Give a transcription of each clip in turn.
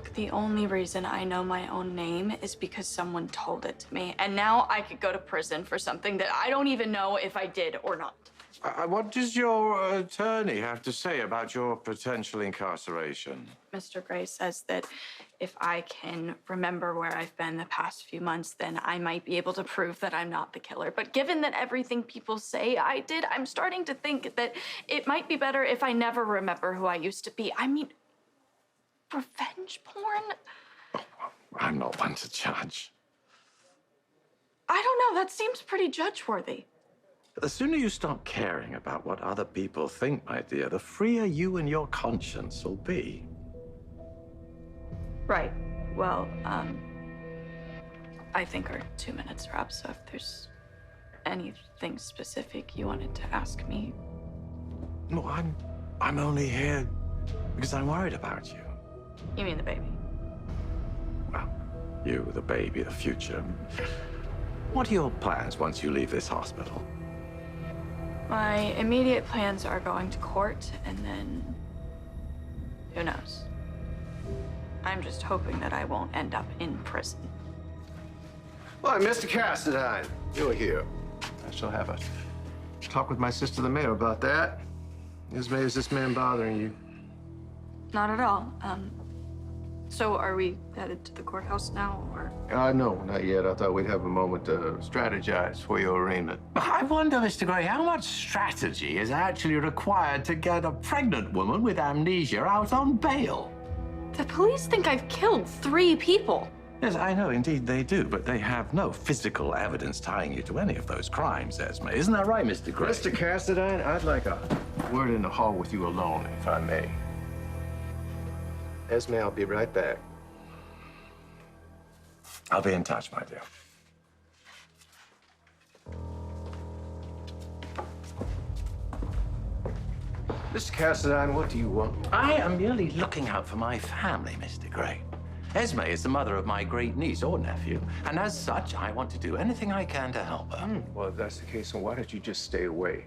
Look, the only reason I know my own name is because someone told it to me. And now I could go to prison for something that I don't even know if I did or not. What does your attorney have to say about your potential incarceration? Mr. Gray says that if I can remember where I've been the past few months, then I might be able to prove that I'm not the killer. But given that everything people say I did, I'm starting to think that it might be better if I never remember who I used to be. I mean, revenge porn? Oh, I'm not one to judge. I don't know, that seems pretty judge-worthy. The sooner you stop caring about what other people think, my dear, the freer you and your conscience will be. Right. Well, I think our 2 minutes are up, so if there's anything specific you wanted to ask me. No, I'm only here because I'm worried about you. You mean the baby? Well, you, the baby, the future. What are your plans once you leave this hospital? My immediate plans are going to court, and then who knows? I'm just hoping that I won't end up in prison. Why, Mr. Cassadine, you're here. I shall have a talk with my sister, the mayor, about that. Esme, is this man bothering you? Not at all. So are we headed to the courthouse now, or? No, not yet. I thought we'd have a moment to strategize for your arraignment. I wonder, Mr. Gray, how much strategy is actually required to get a pregnant woman with amnesia out on bail? The police think I've killed 3 people. Yes, I know, indeed they do, but they have no physical evidence tying you to any of those crimes, Esme. Isn't that right, Mr. Gray? Mr. Cassadine, I'd like a word in the hall with you alone, if I may. Esme, I'll be right back. I'll be in touch, my dear. Mr. Cassadine, what do you want? I am merely looking out for my family, Mr. Gray. Esme is the mother of my great niece or nephew, and as such, I want to do anything I can to help her. Well, if that's the case, then why don't you just stay away?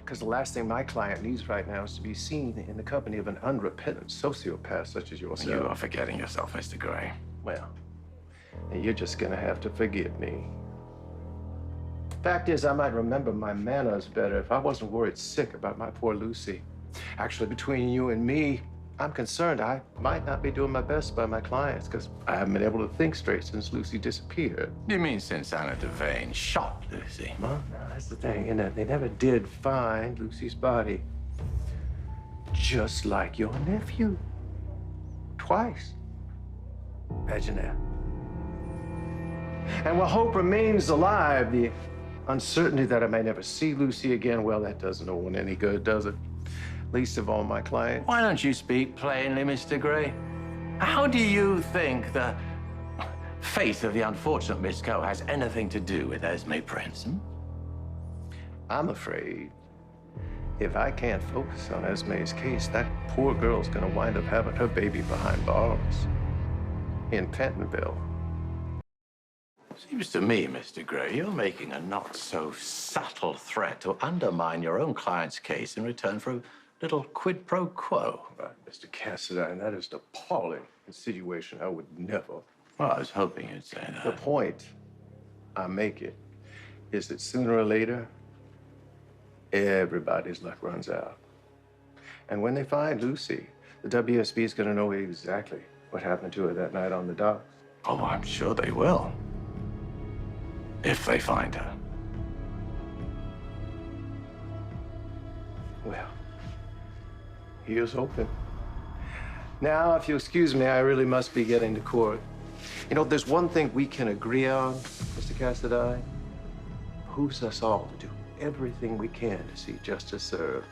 Because the last thing my client needs right now is to be seen in the company of an unrepentant sociopath such as yourself. You are forgetting yourself, Mr. Gray. Well, you're just gonna have to forgive me. Fact is, I might remember my manners better if I wasn't worried sick about my poor Lucy. Actually, between you and me, I'm concerned I might not be doing my best by my clients because I haven't been able to think straight since Lucy disappeared. You mean since Anna Devane shot Lucy? Well, no, that's the thing, isn't it? They never did find Lucy's body. Just like your nephew. Twice. Imagine that. And while hope remains alive, the uncertainty that I may never see Lucy again, well, that does no one any good, does it? Least of all my clients. Why don't you speak plainly, Mr. Gray? How do you think the fate of the unfortunate Miss Coe has anything to do with Esme Prince? I'm afraid if I can't focus on Esme's case, that poor girl's gonna wind up having her baby behind bars in Pentonville. Seems to me, Mr. Gray, you're making a not-so-subtle threat to undermine your own client's case in return for a little quid pro quo. But, Mr. Cassadine, that is an appalling insinuation. I would never. Well, I was hoping you'd say The that. point I make it is that sooner or later, everybody's luck runs out. And when they find Lucy, the WSB is going to know exactly what happened to her that night on the docks. Oh, I'm sure they will. If they find her. Well, here's hoping. Now, if you'll excuse me, I really must be getting to court. You know, there's one thing we can agree on, Mr. Cassadine. Behooves us all to do everything we can to see justice served.